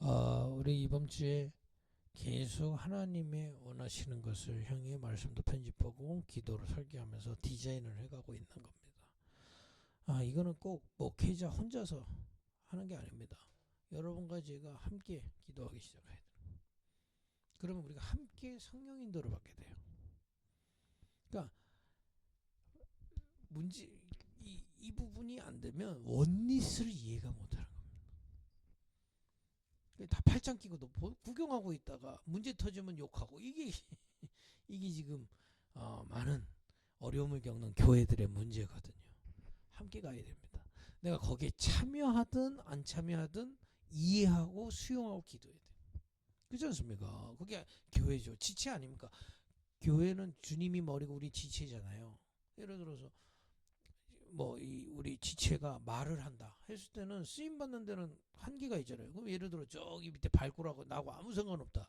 우리 이번 주에 계속 하나님의 원하시는 것을 향해 말씀도 편집하고 기도를 설계하면서 디자인을 해가고 있는 겁니다. 이거는 꼭 목회자 혼자서 하는 게 아닙니다. 여러분과 제가 함께 기도하기 시작해야 돼요. 그러면 우리가 함께 성령 인도를 받게 돼요. 그러니까 문제 이 부분이 안 되면 원리스를 이해가 못하는 겁니다. 다 팔짱 끼고 구경하고 있다가 문제 터지면 욕하고 이게 지금 많은 어려움을 겪는 교회들의 문제거든요. 함께 가야 됩니다. 내가 거기에 참여하든 안 참여하든 이해하고 수용하고 기도해야 돼요. 그렇지 않습니까? 그게 교회죠. 지체 아닙니까? 교회는 주님이 머리고 우리 지체잖아요. 예를 들어서 우리 지체가 말을 한다 했을 때는 쓰임 받는 데는 한계가 있잖아요. 그럼 예를 들어 저기 밑에 발굴하고 나하고 아무 상관없다.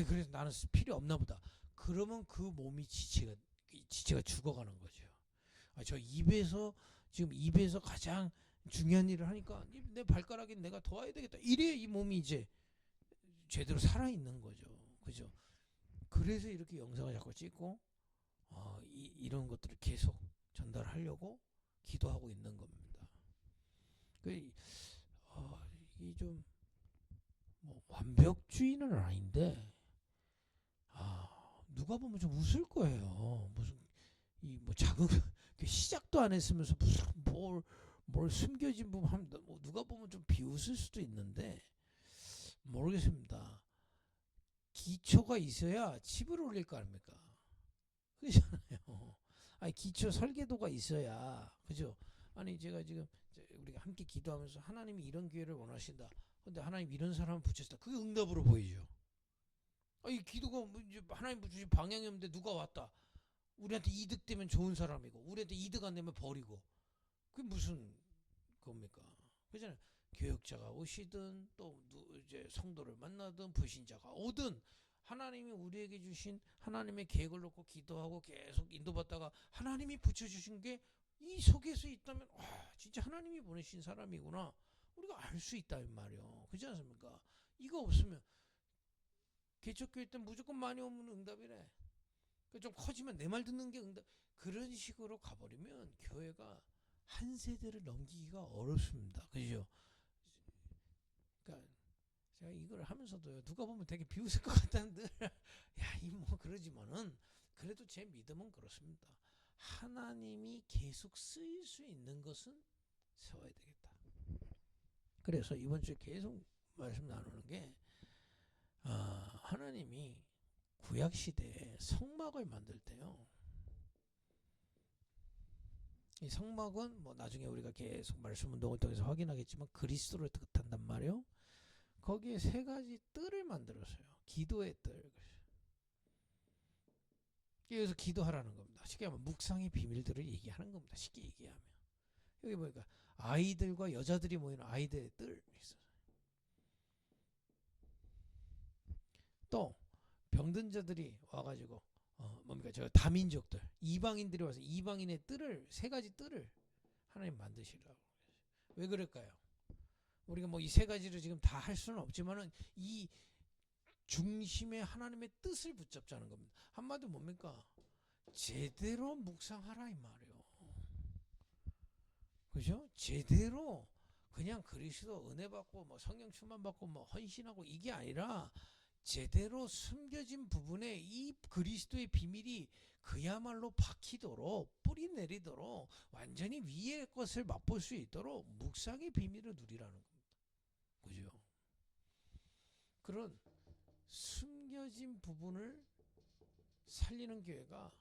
그래서 나는 필요 없나 보다. 그러면 그 몸이 지체가 죽어가는 거죠. 저 입에서 가장 중요한 일을 하니까 내 발가락에 내가 도와야 되겠다. 이래 이 몸이 이제 제대로 살아 있는 거죠. 그죠? 그래서 이렇게 영상을 자꾸 찍고 이런 것들을 계속 전달하려고 기도하고 있는 겁니다. 그, 이게 좀, 완벽주의는 아닌데, 누가 보면 좀 웃을 거예요. 무슨, 작은, 시작도 안 했으면서 무슨, 뭘 숨겨진 부분 하면, 누가 보면 좀 비웃을 수도 있는데, 모르겠습니다. 기초가 있어야 집을 올릴 거 아닙니까? 그렇잖아요. 기초 설계도가 있어야, 그죠? 제가 지금 우리가 함께 기도하면서 하나님이 이런 기회를 원하신다. 근데 하나님 이런 사람을 붙였다. 그게 응답으로 보이죠. 이 기도가 이제 하나님 주신 방향이 없는데 누가 왔다. 우리한테 이득 되면 좋은 사람이고, 우리한테 이득 안 되면 버리고. 그게 무슨 겁니까? 그잖아요. 교역자가 오시든 또 이제 성도를 만나든 불신자가 오든 하나님이 우리에게 주신 하나님의 계획을 놓고 기도하고 계속 인도받다가 하나님이 붙여주신 게 이 속에서 있다면 진짜 하나님이 보내신 사람이구나 우리가 알 수 있다는 말이요. 그렇지 않습니까? 이거 없으면 개척교회 때 무조건 많이 오면 응답이래. 좀 커지면 내 말 듣는 게 응답. 그런 식으로 가버리면 교회가 한 세대를 넘기기가 어렵습니다. 그죠? 그러니까 제가 이걸 하면서도 누가 보면 되게 비웃을 것 같다는데 이 뭐 그러지만은 그래도 제 믿음은 그렇습니다. 하나님이 계속 쓰일 수 있는 것은 세워야 되겠다. 그래서 이번 주에 계속 말씀 나누는 게 하나님이 구약 시대에 성막을 만들 때요. 이 성막은 나중에 우리가 계속 말씀 운동을 통해서 확인하겠지만 그리스도를 뜻한단 말이에요. 거기에 세 가지 뜰을 만들었어요. 기도의 뜰. 그래서 기도하라는 겁니다. 쉽게 하면 묵상의 비밀들을 얘기하는 겁니다. 쉽게 얘기하면. 여기 보니까 아이들과 여자들이 모이는 아이들의 뜰 있어요. 또 병든 자들이 와가지고 뭡니까 저 다민족들 이방인들이 와서 이방인의 뜰을 세 가지 뜰을 하나님 만드시라고. 왜 그럴까요? 우리가 이 세 가지를 지금 다 할 수는 없지만은 이 중심에 하나님의 뜻을 붙잡자는 겁니다. 한마디로 뭡니까? 제대로 묵상하라 이 말이에요. 그죠? 제대로 그냥 그리스도 은혜 받고 성령 충만 받고 헌신하고 이게 아니라 제대로 숨겨진 부분에 이 그리스도의 비밀이 그야말로 박히도록 뿌리 내리도록 완전히 위의 것을 맛볼 수 있도록 묵상의 비밀을 누리라는 겁니다. 그죠? 그런 숨겨진 부분을 살리는 교회가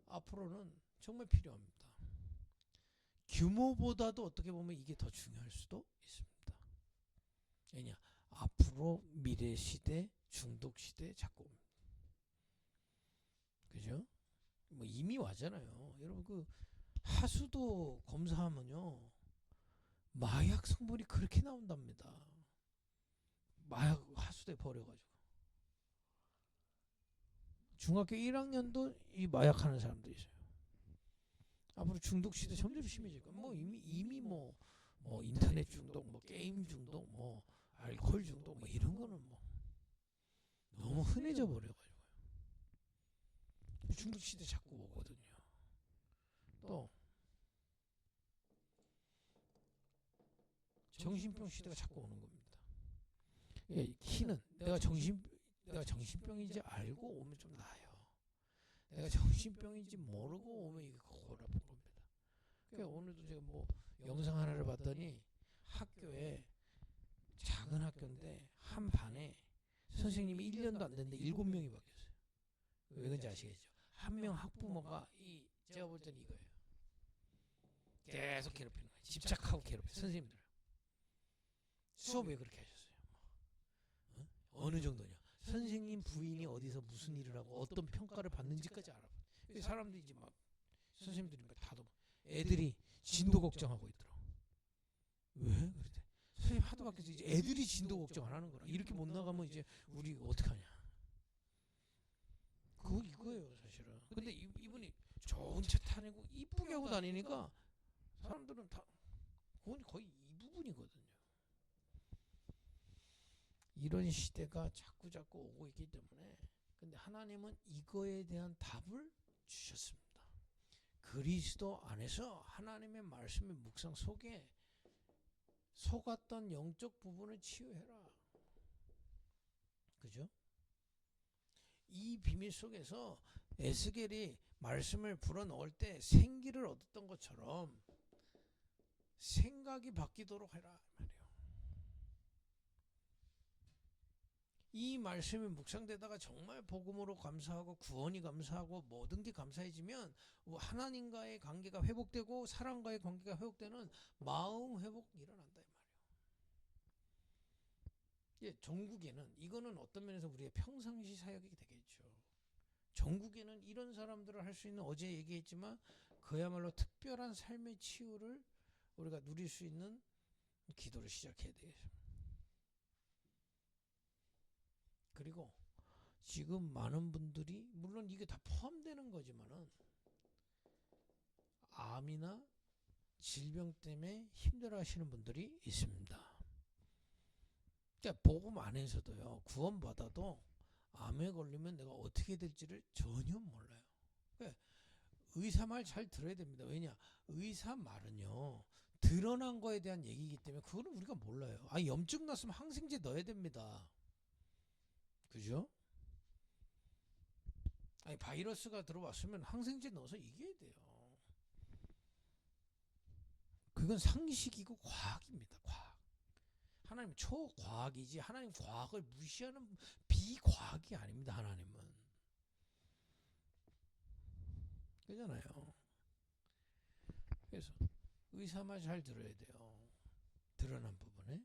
앞으로는 정말 필요합니다. 규모보다도 어떻게 보면 이게 더 중요할 수도 있습니다. 왜냐? 앞으로 미래 시대, 중독 시대 자꾸 옵니다. 그죠? 이미 왔잖아요. 여러분 하수도 검사하면요. 마약 성분이 그렇게 나온답니다. 마약 하수도에 버려가지고. 중학교 1학년도 이 마약하는 사람도 있어요. 앞으로 중독 시대 점점 심해질 거예요. 이미 인터넷 중독, 게임 중독, 알코올 중독 뭐 이런 거는 뭐 너무 흔해져 버려가지고 중독 시대 자꾸 오거든요. 또 정신병 시대가 자꾸 오는 겁니다. 예, 키는 내가 정신병인지 알고 오면 좀 나아요. 내가 정신병인지 모르고 오면 이게 고라쁜 겁니다. 그러니까 오늘도 제가 뭐 영상 하나를 봤더니 학교에 작은 학교인데 한 반에 선생님이 1년도 안 됐는데 7명이 바뀌었어요. 왜 그런지 아시겠죠? 한 명 학부모가 제가 볼 때는 이거예요. 계속 괴롭히는 거예요. 집착하고 괴롭혀 선생님들. 수업 왜 그렇게 하셨어요? 어느 정도냐? 선생님 부인이 어디서 무슨 일을 하고 어떤 평가를 받는지까지 알아봐요. 사람들이 이제 막 선생님들이 막 다도 애들이 진도 걱정하고 있더라고. 왜? 그랬대. 선생님 하도 바뀌어서 이제 애들이 진도 걱정 안 하는 거라. 이렇게 못 나가면 이제 우리 어떡하냐. 그거 이거예요 사실은. 근데 이분이 좋은 차 타내고 이쁘게 하고 다니니까 사람들은 다 그건 거의 이 부분이거든요. 이런 시대가 자꾸 오고 있기 때문에 근데 하나님은 이거에 대한 답을 주셨습니다. 그리스도 안에서 하나님의 말씀의 묵상 속에 속았던 영적 부분을 치유해라. 그죠? 이 비밀 속에서 에스겔이 말씀을 불어넣을 때 생기를 얻었던 것처럼 생각이 바뀌도록 해라 말이에요. 이 말씀이 묵상되다가 정말 복음으로 감사하고 구원이 감사하고 모든 게 감사해지면 하나님과의 관계가 회복되고 사람과의 관계가 회복되는 마음 회복이 일어난다 이 말이에요. 예, 전국에는 이거는 어떤 면에서 우리의 평상시 사역이 되겠죠. 전국에는 이런 사람들을 할 수 있는 어제 얘기했지만 그야말로 특별한 삶의 치유를 우리가 누릴 수 있는 기도를 시작해야 되겠습니다. 그리고 지금 많은 분들이 물론 이게 다 포함되는 거지만은 암이나 질병 때문에 힘들어하시는 분들이 있습니다. 그러니까 복음 안에서도요 구원받아도 암에 걸리면 내가 어떻게 될지를 전혀 몰라요. 그러니까 의사 말 잘 들어야 됩니다. 왜냐 의사 말은요 드러난 거에 대한 얘기이기 때문에 그거는 우리가 몰라요. 염증 났으면 항생제 넣어야 됩니다. 그죠? 바이러스가 들어왔으면 항생제 넣어서 이겨야 돼요. 그건 상식이고 과학입니다. 과학. 하나님 초과학이지 하나님 과학을 무시하는 비과학이 아닙니다. 하나님은. 그잖아요. 그래서 의사 말 잘 들어야 돼요. 드러난 부분에.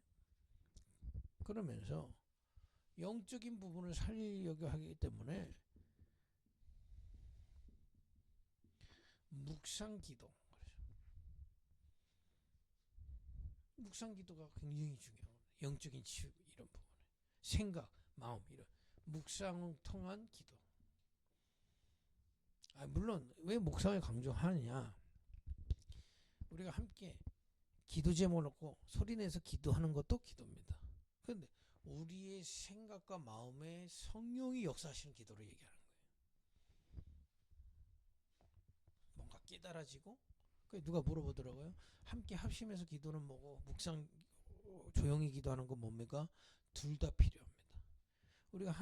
그러면서 영적인 부분을 살리려고 하기 때문에 묵상기도 묵상기도가 굉장히 중요해요. 영적인 치유 이런 부분에 생각, 마음 이런 묵상을 통한 기도. 물론 왜 묵상을 강조하느냐? 우리가 함께 기도 제목을 놓고 소리내서 기도하는 것도 기도입니다. 그런데 우리의 생각과 마음에 성령이 역사하시는 기도를 얘기하는 거예요. 뭔가 깨달아지고 누가 물어보더라고요. 함께 합심해서 기도는 뭐고 묵상 조용히 기도하는 건 뭡니까? 둘 다 필요합니다. 우리가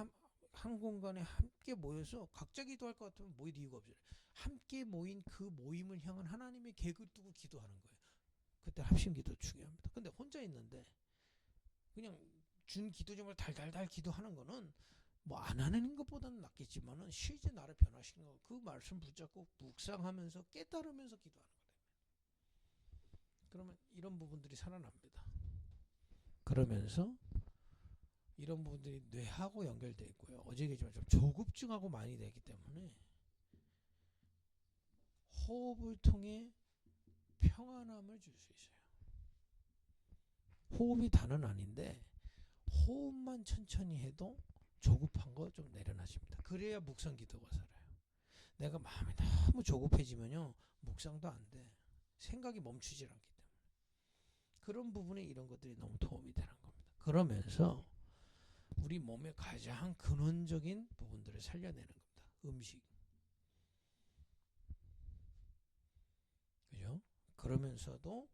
한 공간에 함께 모여서 각자 기도할 것 같으면 모일 이유가 없어요. 함께 모인 그 모임을 향한 하나님의 계획을 두고 기도하는 거예요. 그때 합심 기도 중요합니다. 근데 혼자 있는데 그냥 준 기도 제목을 달달달 기도하는 거는 뭐 안 하는 것보다는 낫겠지만은 실제 나를 변화시키는 거 그 말씀 붙잡고 묵상하면서 깨달으면서 기도하는 거예요. 그러면 이런 부분들이 살아납니다. 그러면서 이런 부분들이 뇌하고 연결되어 있고요. 어제 얘기했지만 좀 조급증하고 많이 되기 때문에 호흡을 통해 평안함을 줄 수 있어요. 호흡이 다는 아닌데 호흡만 천천히 해도 조급한 거 좀 내려놔집니다. 그래야 묵상 기도가 살아요. 내가 마음이 너무 조급해지면요 묵상도 안 돼. 생각이 멈추질 않기 때문에 그런 부분에 이런 것들이 너무 도움이 되는 겁니다. 그러면서 우리 몸의 가장 근원적인 부분들을 살려내는 겁니다. 음식. 그죠? 그러면서도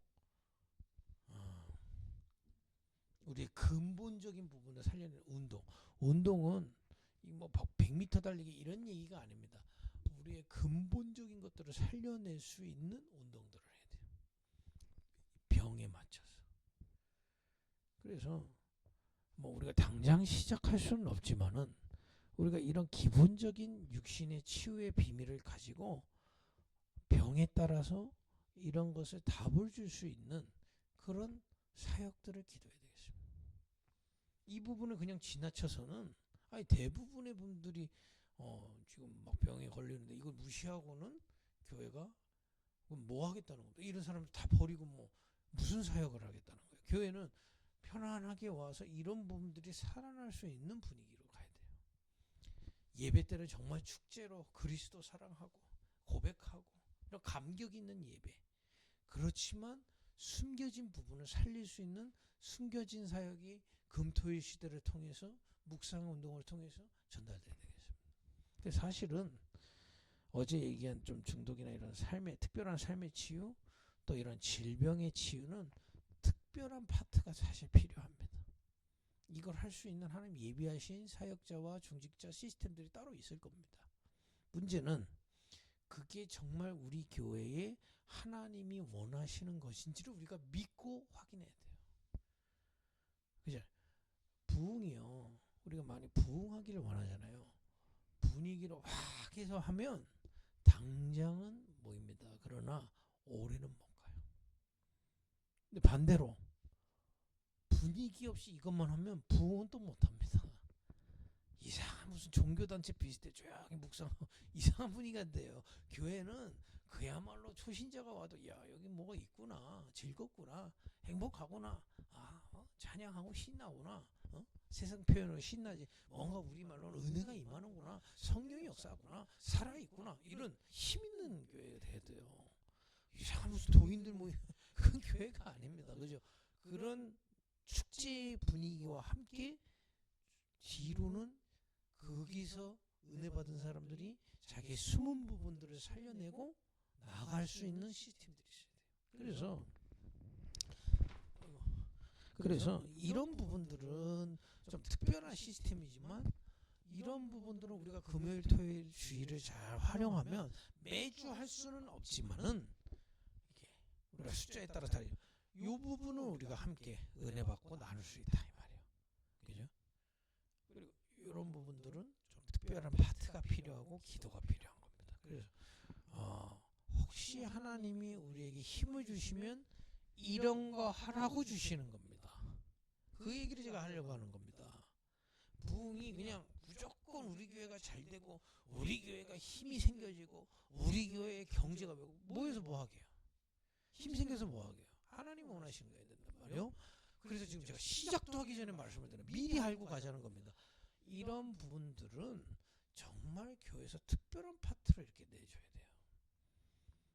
우리의 근본적인 부분을 살려내는 운동. 운동은 뭐 100m 달리기 이런 얘기가 아닙니다. 우리의 근본적인 것들을 살려낼 수 있는 운동들을 해야 돼요. 병에 맞춰서. 그래서 뭐 우리가 당장 시작할 수는 없지만은 우리가 이런 기본적인 육신의 치유의 비밀을 가지고 병에 따라서 이런 것을 답을 줄 수 있는 그런 사역들을 기도해야 되겠습니다. 이 부분을 그냥 지나쳐서는 아니 대부분의 분들이 지금 막 병에 걸리는데 이걸 무시하고는 교회가 뭐 하겠다는 겁니다. 이런 사람들 다 버리고 뭐 무슨 사역을 하겠다는 거예요. 교회는 편안하게 와서 이런 부분들이 살아날 수 있는 분위기로 가야 돼요. 예배 때는 정말 축제로 그리스도 사랑하고 고백하고 이런 감격 있는 예배. 그렇지만 숨겨진 부분을 살릴 수 있는 숨겨진 사역이 금토일 시대를 통해서 묵상 운동을 통해서 전달돼야 되겠습니다. 근데 사실은 어제 얘기한 좀 중독이나 이런 삶의 특별한 삶의 치유 또 이런 질병의 치유는 특별한 파트가 사실 필요합니다. 이걸 할 수 있는 하나님 예비하신 사역자와 중직자 시스템들이 따로 있을 겁니다. 문제는 그게 정말 우리 교회에 하나님이 원하시는 것인지를 우리가 믿고 확인해야 돼요. 그죠? 부흥이요. 우리가 많이 부흥하기를 원하잖아요. 분위기로 확 해서 하면 당장은 모입니다. 그러나 오래는 못 가요. 근데 반대로 분위기 없이 이것만 하면 부흥은 또 못합니다. 이상한 무슨 종교단체 비슷해 조용히 묵상하고 이상한 분위기가 돼요. 교회는 그야말로 초신자가 와도 야 여기 뭐가 있구나 즐겁구나 행복하구나 찬양하고 신나구나 세상 표현으로 신나지 뭔가 우리말로는 은혜가 임하는구나 성령의 역사구나 살아있구나 이런 힘있는 교회가 돼야 돼요. 이상한 무슨 도인들 모이는 그런 교회가 아닙니다. 그죠? 그런 축제 분위기와 함께 뒤로는 거기서 은혜 받은 사람들이 자기의 숨은 부분들을 살려내고 나갈 수 있는 시스템들이 있어야 돼요. 그래서 이런 부분들은 좀 특별한 시스템이지만 이런 부분들은 우리가 금요일 토요일 주일을 잘 활용하면 매주 할 수는 없지만은 이게 우리가 숫자에 따라 다르. 이 부분은 우리가 함께 은혜 받고 나눌 수 있다 이 말이에요. 그죠? 그리고 이런 부분들은 좀 특별한 파트가 필요하고 기도가 필요한 겁니다. 그래서 혹시 하나님이 우리에게 힘을 주시면 이런 거 하라고 주시는 겁니다. 그 얘기를 제가 하려고 하는 겁니다. 부흥이 그냥 무조건 우리 교회가 잘 되고 우리 교회가 힘이 생겨지고 우리 교회의 경제가 뭐해서 뭐하게요? 힘 생겨서 뭐하게요? 하나님 원하시는 거야 된단 말이에요. 그래서 지금 제가 시작도 하기 전에 말씀을 드려요. 미리 알고 가자는 겁니다. 이런 부분들은 정말 교회에서 특별한 파트를 이렇게 내줘야 돼요.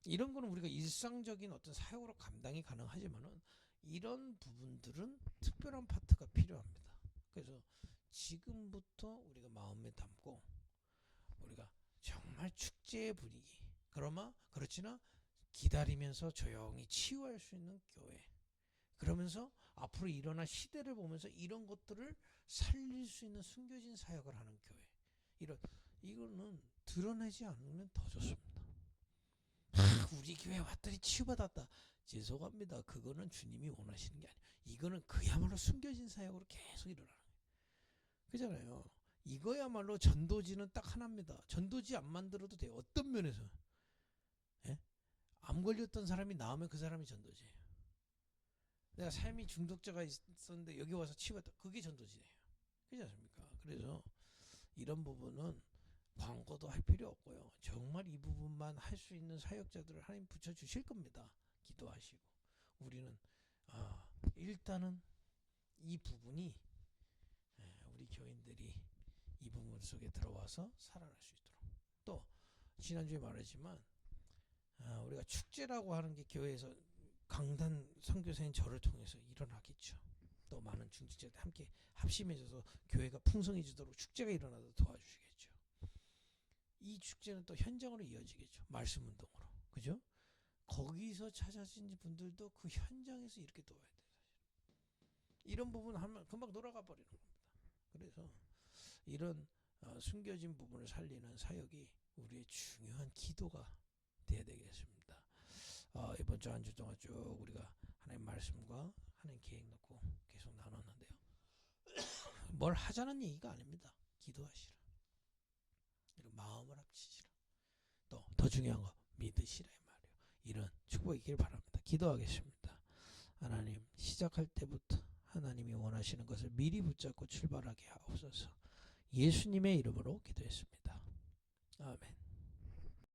이런 거는 우리가 일상적인 어떤 사역으로 감당이 가능하지만은 이런 부분들은 특별한 파트가 필요합니다. 그래서 지금부터 우리가 마음에 담고 우리가 정말 축제의 분위기 그렇지나 기다리면서 조용히 치유할 수 있는 교회 그러면서 앞으로 일어날 시대를 보면서 이런 것들을 살릴 수 있는 숨겨진 사역을 하는 교회 이거는 드러내지 않으면 더 좋습니다. 우리 교회 왔더니 치유받았다. 죄송합니다. 그거는 주님이 원하시는 게 아니에요. 이거는 그야말로 숨겨진 사역으로 계속 일어나는 거예요. 그잖아요. 이거야말로 전도지는 딱 하나입니다. 전도지 안 만들어도 돼요. 어떤 면에서. 예? 암 걸렸던 사람이 나오면 그 사람이 전도지예요. 내가 삶이 중독자가 있었는데 여기 와서 치유받다. 그게 전도지예요. 그렇지 않습니까? 그래서 이런 부분은 광고도 할 필요 없고요. 정말 이 부분만 할 수 있는 사역자들을 하나님 붙여주실 겁니다. 기도하시고 우리는 일단은 이 부분이 우리 교인들이 이 부분 속에 들어와서 살아날 수 있도록 또 지난주에 말했지만 우리가 축제라고 하는 게 교회에서 강단 선교사인 저를 통해서 일어나겠죠. 또 많은 중직자들 함께 합심해져서 교회가 풍성해지도록 축제가 일어나도 도와주시겠죠. 이 축제는 또 현장으로 이어지겠죠. 말씀 운동으로. 그죠? 거기서 찾아진 분들도 그 현장에서 이렇게 도와야 돼요. 이런 부분 하면 금방 돌아가 버리는 겁니다. 그래서 이런 숨겨진 부분을 살리는 사역이 우리의 중요한 기도가 돼야 되겠습니다. 이번 주 한 주 동안 쭉 우리가 하나님 말씀과 하나님 계획 놓고 계속 나눴는데요. 뭘 하자는 얘기가 아닙니다. 기도하시라. 그리고 마음을 합치시라. 또 더 중요한 거 믿으시라 이 말이에요. 이런 축복이 있길 바랍니다. 기도하겠습니다. 하나님 시작할 때부터 하나님이 원하시는 것을 미리 붙잡고 출발하게 하옵소서. 예수님의 이름으로 기도했습니다. 아멘.